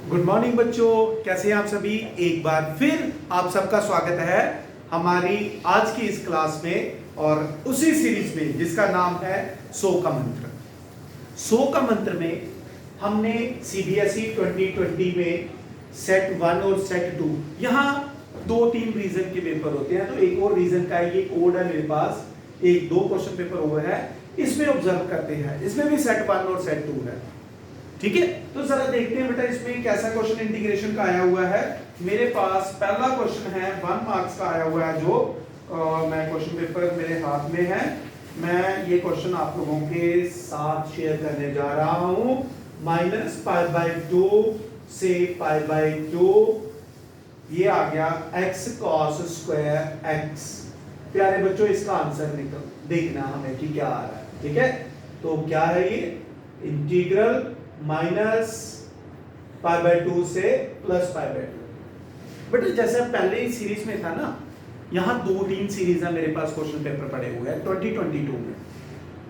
Good morning बच्चों, कैसे हैं आप सभी। एक बार फिर आप सबका स्वागत है हमारी आज की इस क्लास में और उसी सीरीज में जिसका नाम है 100 का मंत्र। 100 का मंत्र में हमने सीबीएसई 2020 में सेट 1 और सेट 2 यहाँ 2-3 रीजन के पेपर होते हैं, तो एक और रीजन का ये कोड है मेरे पास, एक 2 क्वेश्चन पेपर और है, इसमें ऑब्जर्व करते हैं। इसमें भी सेट 1 और सेट 2 है, ठीक है। तो जरा देखते हैं बेटा इसमें कैसा क्वेश्चन इंटीग्रेशन का आया हुआ है। मेरे पास पहला क्वेश्चन है 1 मार्क्स का आया हुआ है, जो मैं क्वेश्चन पेपर मेरे हाथ में है, मैं ये क्वेश्चन आप लोगों के साथ शेयर करने जा रहा हूं। -π/2 से π/2 ये आ गया x cos स्क्वायर x। प्यारे बच्चों इसका आंसर निकल देखना हमें कि क्या आ रहा है, ठीक है। तो क्या है ये इंटीग्रल -π/2 से +π/2। बट जैसे पहले ही सीरीज में था ना, यहाँ 2-3 सीरीज है मेरे पास, क्वेश्चन पेपर पड़े हुए हैं 2022 में,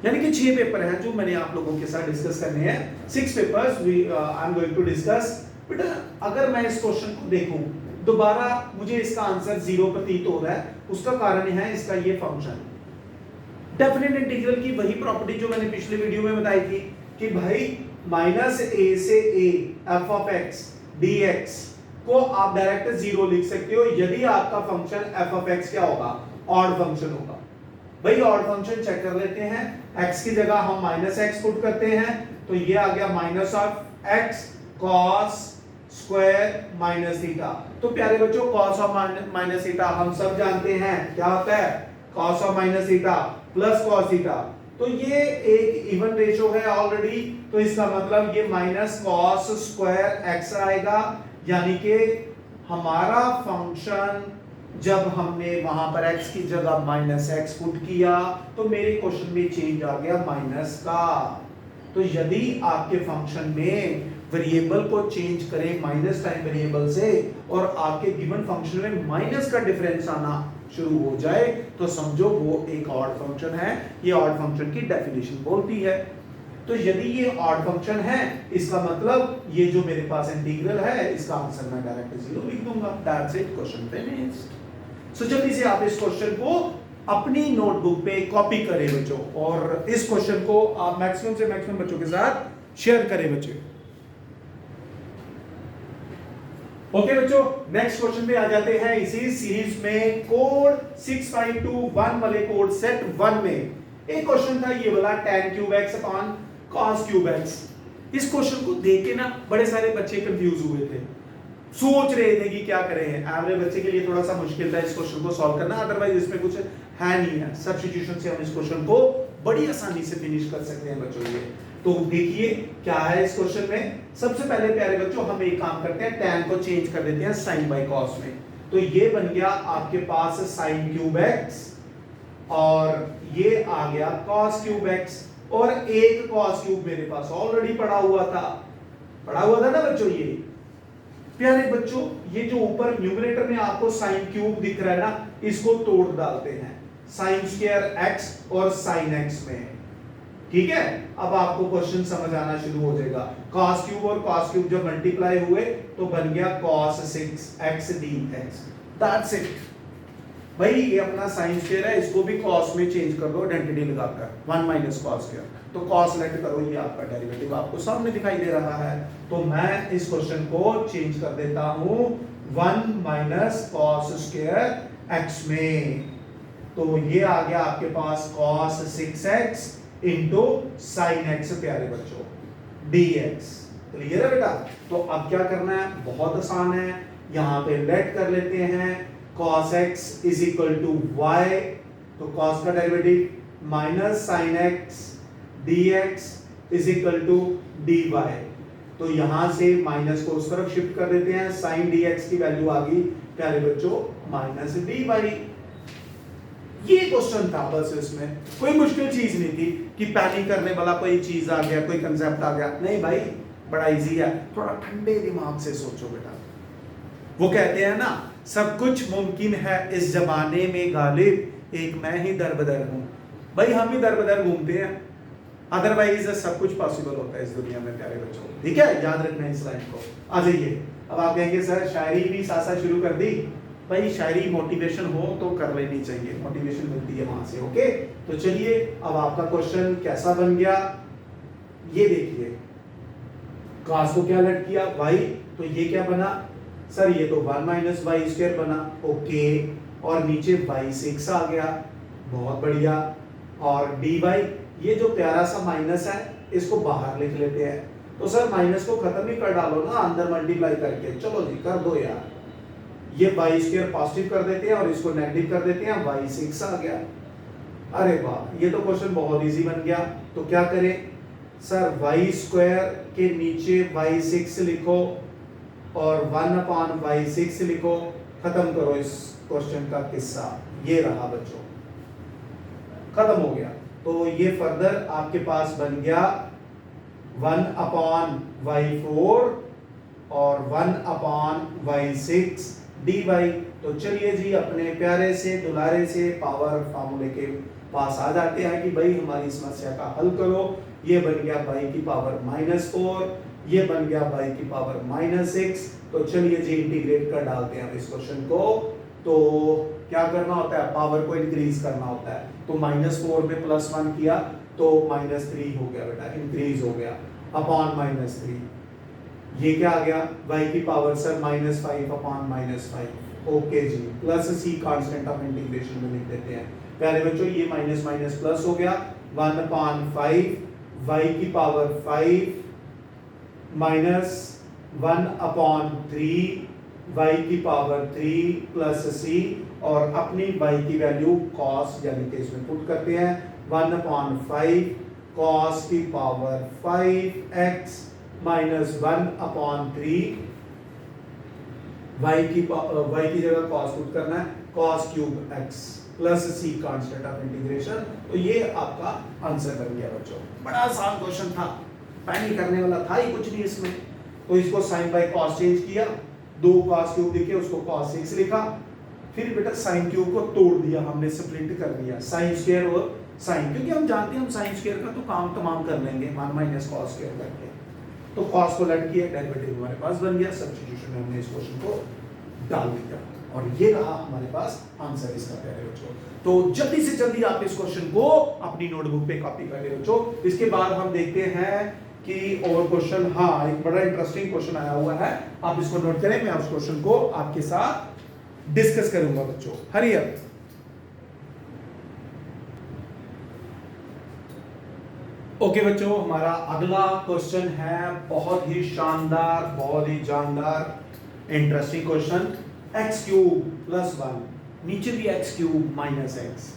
यानी कि 6 पेपर हैं जो मैंने आप लोगों के साथ डिस्कस करने हैं। 6 papers I am going to discuss. But अगर मैं इस क्वेश्चन को देखूं दोबारा मुझे इसका आंसर 0 प्रतीत हो रहा है, उसका कारण है इसका ये फंक्शन। डेफिनेट इंटीग्रल की वही प्रॉपर्टी जो मैंने पिछले वीडियो में बताई थी कि भाई -a से a f(x) dx को आप डायरेक्ट 0 लिख सकते हो यदि आपका फंक्शन f(x) क्या होगा, ऑड फंक्शन होगा। भाई ऑड फंक्शन चेक कर लेते हैं, x की जगह हम -x पुट करते हैं, तो ये आ गया -(x) cos स्क्वायर -थीटा। तो प्यारे बच्चों cos और थीटा हम सब जानते हैं क्या होता है, cos और थीटा प्लस cos थीटा। तो ये एक इवन रेशो है ऑलरेडी, तो इसका मतलब ये -cos स्क्वायर x आएगा, यानी कि हमारा फंक्शन जब हमने वहां पर x की जगह -x पुट किया तो मेरे क्वेश्चन में चेंज आ गया माइनस का। तो यदि आपके फंक्शन में वेरिएबल को चेंज करें माइनस टाइम वेरिएबल से और आपके गिवन फंक्शन में माइनस का डिफरेंस आना शुरू हो जाए तो समझो वो एक ऑड फंक्शन है। ये ऑड फंक्शन की डेफिनेशन बोलती है। तो यदि ये ऑड फंक्शन है इसका मतलब ये जो मेरे पास इंटीग्रल है इसका आंसर मैं डायरेक्ट 0 लिख दूंगा। That's it, question finished. So जल्दी से आप इस क्वेश्चन को अपनी नोटबुक पे कॉपी करें बच्चों, और इस क्वेश्चन को आप मैक्सिमम से मैक्सिमम बच्चों के साथ शेयर करें बच्चों। ओके बच्चों, नेक्स्ट क्वेश्चन पे आ जाते हैं। इसी सीरीज में कोड 6521 वाले कोड सेट 1 में एक क्वेश्चन था ये वाला tan³ अपॉन cos³x। इस क्वेश्चन को देख के ना बड़े सारे बच्चे कंफ्यूज हुए थे, सोच रहे थे कि क्या करें। एवरेज बच्चे के लिए थोड़ा सा मुश्किल था इस क्वेश्चन को सॉल्व करना, अदरवाइज इसमें कुछ है नहीं है। सब्स्टिट्यूशन से हम इस क्वेश्चन को बड़ी आसानी से फिनिश कर सकते हैं बच्चों। ये तो देखिए क्या है इस क्वेश्चन में। सबसे पहले प्यारे बच्चों हम एक काम करते हैं, tan को चेंज कर देते हैं sin/cos में। तो ये बन गया आपके पास sin³x और ये आ गया cos³x, और एक cos³ मेरे पास ऑलरेडी पड़ा हुआ था ना बच्चों। ये प्यारे बच्चों ये जो ऊपर न्यूमरेटर में आपको sin³ दिख रहा है ना, इसको तोड़ डालते हैं sin²x और sin x में, ठीक है। अब आपको क्वेश्चन समझ आना शुरू हो जाएगा। cos³ और cos³ जब मल्टीप्लाई हुए तो बन गया cos6x dx। दैट्स इट भाई, ये अपना sin² है, इसको भी cos में चेंज कर दो आइडेंटिटी लगाकर 1 - cos²। तो cos लेट करो, ये आपका डेरिवेटिव आपको सामने दिखाई दे रहा है। तो मैं इस क्वेश्चन को चेंज कर देता हूं 1 - cos² में। तो ये आ गया आपके पास cos6x इंटू sin x प्यारे बच्चों dx। क्लियर है बेटा। तो अब क्या करना है, बहुत आसान है, यहां पे लेट कर लेते हैं cos x is equal to y, तो cos का derivative minus sin x dx is equal to dy। तो यहां से माइनस को उस तरफ शिफ्ट कर देते हैं, sin dx की वैल्यू आ गई प्यारे बच्चों -dy। ये क्वेश्चन था, बस इसमें कोई मुश्किल चीज नहीं थी कि पैनिक करने वाला कोई चीज आ गया, कोई कंसेप्ट आ गया। नहीं भाई, बड़ा इजी है, थोड़ा ठंडे दिमाग से सोचो बेटा। वो कहते हैं ना, सब कुछ मुमकिन है इस जमाने में गालिब, एक मैं ही दरबदर हूं। भाई हम ही दरबदर घूमते हैं, अदरवाइज सब कुछ पॉसिबल होता है इस दुनिया में प्यारे बच्चों, ठीक है, याद रखना इस लाइन को। आ जाइए, अब आप कहेंगे सर शायरी भी साथ साथ शुरू कर दी। भाई शायरी मोटिवेशन हो तो कर लेनी चाहिए, मोटिवेशन मिलती है वहां से, ओके। तो चलिए अब आपका क्वेश्चन कैसा बन गया ये देखिए। cos को क्या लट किया y, तो ये क्या बना सर, ये तो 1 माइनस वाई स्क्वायर बना, ओके। और नीचे y6 आ गया, बहुत बढ़िया। और dy, ये जो प्यारा सा माइनस है इसको बाहर लिख लेते हैं। तो सर माइनस को खत्म ही कर डालो ना अंदर मल्टीप्लाई करके, चलो जी कर दो यार। ये वाई स्क्वायर पॉजिटिव कर देते हैं और इसको नेगेटिव कर देते हैं, y6 आ गया। अरे वाह, ये तो क्वेश्चन बहुत इजी बन गया। तो क्या करें सर, y स्क्वायर के नीचे y6 लिखो और 1/y6 लिखो, खत्म करो इस क्वेश्चन का किस्सा। ये रहा बच्चों, खत्म हो गया। तो ये फर्दर आपके पास बन गया 1/y4 और 1/y6 dy। तो चलिए जी अपने प्यारे से दुलारे से पावर फार्मूले के पास आ जाते हैं कि भाई हमारी समस्या का हल करो। ये बन गया y की पावर -4, ये बन गया y की पावर -6। तो चलिए जी इंटीग्रेट कर डालते हैं इस क्वेश्चन को। तो क्या करना होता है, पावर को इंक्रीज करना होता है। तो -4 में +1 किया तो -3 हो गया बेटा, इंक्रीज हो गया अपॉन -3। ये क्या आ गया, y की पावर सर -5 अपॉन -5, ओके जी। Plus c constant of integration में लिख देते हैं प्यारे बच्चों। ये माइनस माइनस प्लस हो गया 1/5, y की पावर 5 माइनस 1/3, y की पावर 3 प्लस c, और अपनी y की वैल्यू cos यानी कि इसमें पुट करते हैं 1/5 cos की पावर 5x माइनस 1/3, y की जगह cos पुट करना है, cos cube x plus c constant of integration. तो ये आपका आंसर बन गया बच्चों। बड़ा आसान क्वेश्चन था, पैनिक करने वाला था ही कुछ नहीं इसमें। तो इसको sin बाय cos चेंज किया, 2 cos क्यूब लिखे उसको cos 6 लिखा, फिर बेटा sin क्यूब को तोड़ दिया हमने, स्प्लिट कर दिया sin स्क्वायर और sin, क्योंकि हम जानते हैं हम sin स्क्वायर का तो काम तमाम कर लेंगे 1 माइनस cos स्क्वायर करके। तो cos को लट किया, डेरिवेटिव हमारे पास बन गया, सब्स्टिट्यूशन में हमने इस क्वेश्चन को डाल दिया और ये रहा हमारे पास आंसर इसका प्यारे बच्चों। तो जल्दी से जल्दी आप इस क्वेश्चन को अपनी नोटबुक पे कॉपी कर ले बच्चों। इसके बाद हम देखते हैं कि और क्वेश्चन, हाँ एक बड़ा इंटरेस्टिंग क्वेश्चन आया हुआ है, आप इसको नोट करें, मैं उस क्वेश्चन को आपके साथ डिस्कस करूंगा बच्चों। Hurry up. ओके बच्चों, हमारा अगला क्वेश्चन है बहुत ही शानदार, बहुत ही जानदार, interesting question. X cube plus 1, नीचे भी x cube minus x,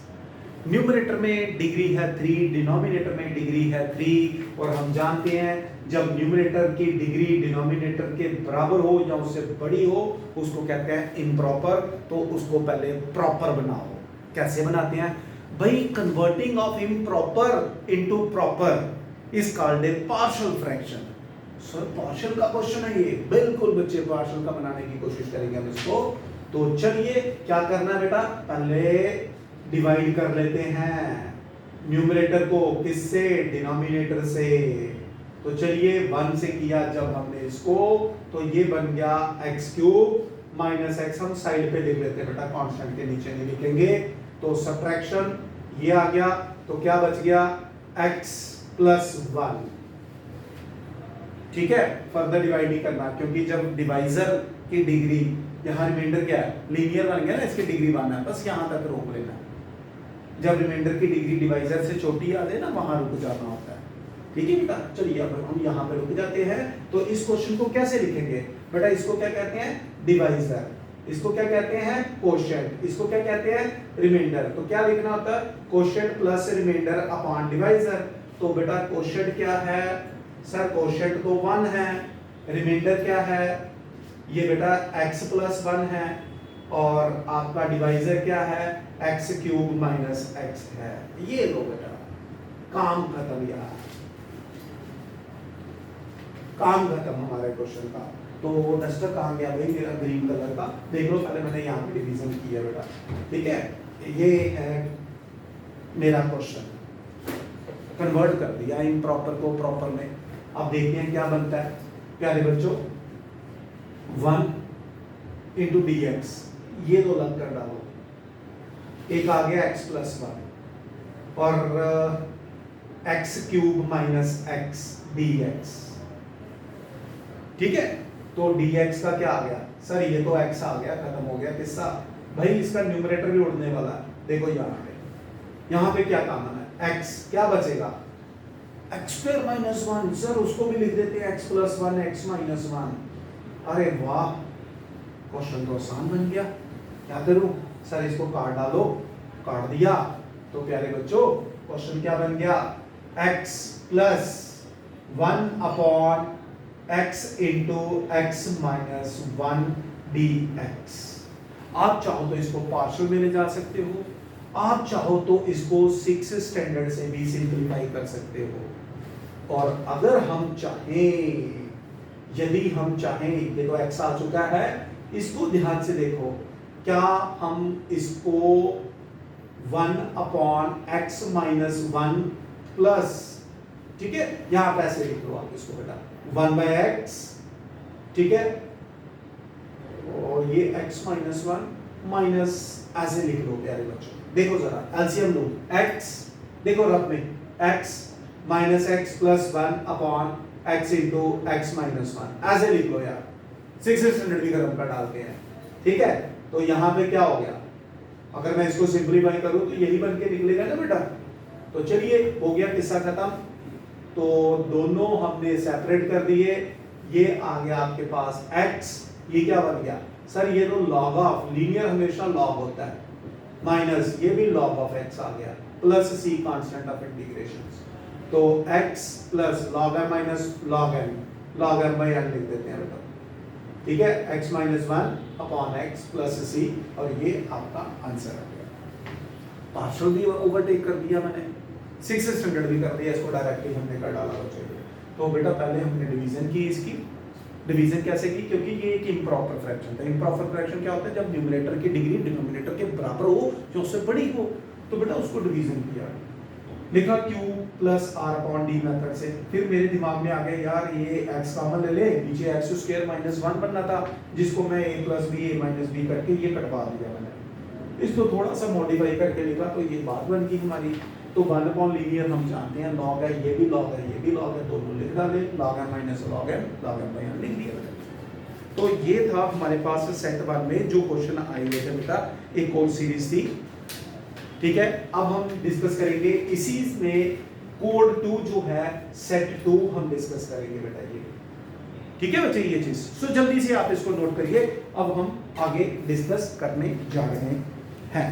numerator में डिग्री है 3, डिनोमिनेटर में डिग्री है 3, और हम जानते हैं जब न्यूमरेटर की डिग्री डिनोमिनेटर के बराबर हो या उससे बड़ी हो उसको कहते हैं इम्प्रॉपर। तो उसको पहले प्रॉपर बनाओ। कैसे बनाते हैं भाई, converting of improper into proper is called a partial fraction. Sir partial का क्वेश्चन है ये, बिल्कुल बच्चे पार्शियल का बनाने की कोशिश करेंगे हम इसको। तो चलिए क्या करना है बेटा, पहले डिवाइड कर लेते हैं न्यूमरेटर को, किससे, डिनोमिनेटर से। तो चलिए 1 से किया जब हमने इसको, तो ये बन गया एक्स क्यूब माइनस एक्स, हम साइड पे लिख लेते हैं बेटा, कांस्टेंट के नीचे नहीं लिखेंगे। तो सब्ट्रैक्शन ये आ गया, तो क्या बच गया x प्लस 1, ठीक है। फर्दर डिवाइड नहीं करना क्योंकि जब डिवाइजर की डिग्री, यहाँ रिमाइंडर क्या है, लीनियर बन गया ना, इसकी डिग्री बनना है, बस यहाँ तक रोक लेना। जब रिमाइंडर की डिग्री डिवाइजर से छोटी आ जाए ना, वहां रुक जाना होता है, ठीक है बेटा। चलिए अब हम यहाँ पे रुक जाते हैं। तो इस क्वेश्चन को कैसे लिखेंगे बेटा, इसको क्या कहते हैं, डिवाइजर, इसको क्या कहते हैं, कोशेंट, इसको क्या कहते हैं, रिमाइंडर। तो क्या लिखना होता है, quotient plus remainder upon divisor. तो बेटा कोशेंट क्या है सर, कोशेंट तो 1 है, रिमाइंडर क्या है, ये बेटा x प्लस 1 है, और आपका डिवाइजर क्या है, x क्यूब माइनस x है। ये लो बेटा, काम खत्म यार, काम खत्म हमारे क्वेश्चन का। तो डस्टर कहाँ गया भाई मेरा ग्रीन कलर का, देख लो पहले मैंने यहाँ पे डिवीजन किया बेटा, ठीक है। ये है मेरा क्वेश्चन, कन्वर्ट कर दिया इम्प्रॉपर को प्रॉपर में। अब देखते हैं क्या बनता है प्यारे बच्चों, 1 इंटू डी एक्स, ये दो लग कर डालो, एक आ गया x प्लस 1 और x cube minus x D x. ठीक है, तो dx का क्या आ गया सर, ये तो x आ गया, खत्म हो गया किस्सा भाई। इसका न्यूमरेटर भी उड़ने वाला है, देखो यहाँ पे क्या कॉमन है, x क्या बचेगा, x स्क्वायर माइनस 1, सर उसको भी लिख देते हैं x प्लस 1 x माइनस 1। अरे वाह, क्वेश्चन तो आसान बन गया। क्या करूं सर, इसको काट डालो, काट दिया तो प्यारे बच्चों क्वेश्चन क्या बन गया, x plus 1 upon x into x minus 1 D x. आप चाहो तो इसको पार्शियल में ले जा सकते हो, आप चाहो तो इसको 6 स्टैंडर्ड से भी सिंपलीफाई कर सकते हो। और अगर हम चाहें, यदि हम चाहें, ये तो x आ चुका है, इसको ध्यान से देखो, क्या हम इसको 1 अपॉन एक्स माइनस 1 प्लस, ठीक है, यहां पे ऐसे लिख लो आप इसको बेटा, 1 बाय एक्स, ठीक है, और ये x माइनस 1 माइनस ऐसे लिख लो प्यारे बच्चों। देखो जरा एलसीएम लो, x देखो रफ में, x minus x plus 1 upon x into x minus 1, ऐसे लिख लो यार, 6 स्टैंडर्ड भी गर्म कर डालते हैं। ठीक है, तो यहाँ पे क्या हो गया, अगर मैं इसको सिंपलीफाई करूं तो यही बन के निकलेगा ना बेटा। तो चलिए हो गया किस्सा खत्म। तो दोनों हमने सेपरेट कर दिए, ये आ गया आपके पास x, ये क्या बन गया सर, ये तो log ऑफ, लीनियर हमेशा log होता है, माइनस ये भी log ऑफ x आ गया, plus c constant of integration. तो x plus log m minus log m by n लिख देते हैं बेटा। ठीक है, x minus 1 upon x plus c, और ये आपका आंसर आ गया। पार्शियल भी ओवरटेक कर दिया मैंने, 6 स्टैंडर्ड भी कर दिया, इसको डायरेक्टली हमने कर डाला बच्चों। तो बेटा पहले हमने डिवीजन की, इसकी डिवीजन कैसे की, क्योंकि ये एक इम्प्रॉपर फ्रैक्शन था। इम्प्रॉपर फ्रैक्शन क्या होता है, जब न्यूमरेटर की डिग्री डिनोमिनेटर के बराबर हो या उससे बड़ी हो, तो बेटा उसको डिवीजन किया, लिखा q plus r upon d method से। फिर मेरे दिमाग में आ गया यार ये x कॉमन ले ले, नीचे x स्क्वायर माइनस 1 बनना था, जिसको मैं a plus b a minus b करके ये कटवा दिया मैंने, इसको थोड़ा सा मॉडिफाई करके लिखा, तो ये बात बन गई हमारी। तो 1 अपॉन लीनियर हम जानते हैं, log है, ये भी log है, ये भी log है, दोनों लिख डाले, log m minus log m by n लिख दिया। तो ये था हमारे पास सेट 1 में जो क्वेश्चन आए हुए थे बेटा, एक और सीरीज थी। ठीक है, अब हम डिस्कस करेंगे इसी में कोड 2 जो है, सेट 2 हम डिस्कस करेंगे बेटा ये। ठीक है बच्चे, ये चीज सो जल्दी से आप इसको नोट करिए, अब हम आगे डिस्कस करने जा रहे हैं।